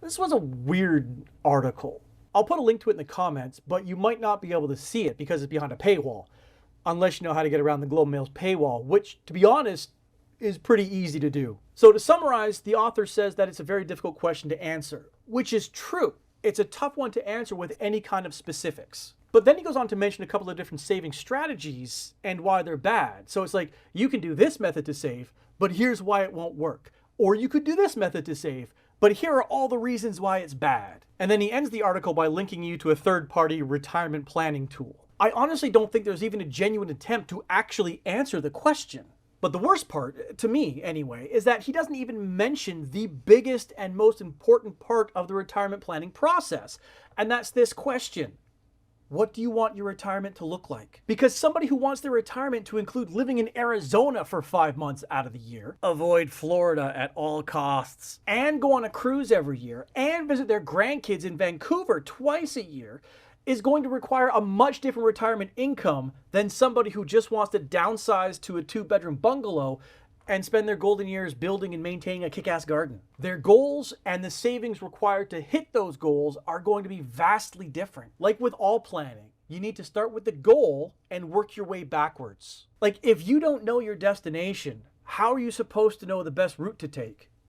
This was a weird article. I'll put a link to it in the comments, but you might not be able to see it because it's behind a paywall, unless you know how to get around the Globe and Mail's paywall, which, to be honest, is pretty easy to do. So to summarize, the author says that it's a very difficult question to answer, which is true. It's a tough one to answer with any kind of specifics. But then he goes on to mention a couple of different saving strategies and why they're bad. So it's like, you can do this method to save, but here's why it won't work. Or you could do this method to save, but here are all the reasons why it's bad. And then he ends the article by linking you to a third-party retirement planning tool. I honestly don't think there's even a genuine attempt to actually answer the question. But the worst part, to me anyway, is that he doesn't even mention the biggest and most important part of the retirement planning process. And that's this question. What do you want your retirement to look like? Because somebody who wants their retirement to include living in Arizona for 5 months out of the year, avoid Florida at all costs, and go on a cruise every year, and visit their grandkids in Vancouver twice a year, is going to require a much different retirement income than somebody who just wants to downsize to a 2-bedroom bungalow and spend their golden years building and maintaining a kick-ass garden. Their goals and the savings required to hit those goals are going to be vastly different. Like with all planning, you need to start with the goal and work your way backwards. Like if you don't know your destination, how are you supposed to know the best route to take?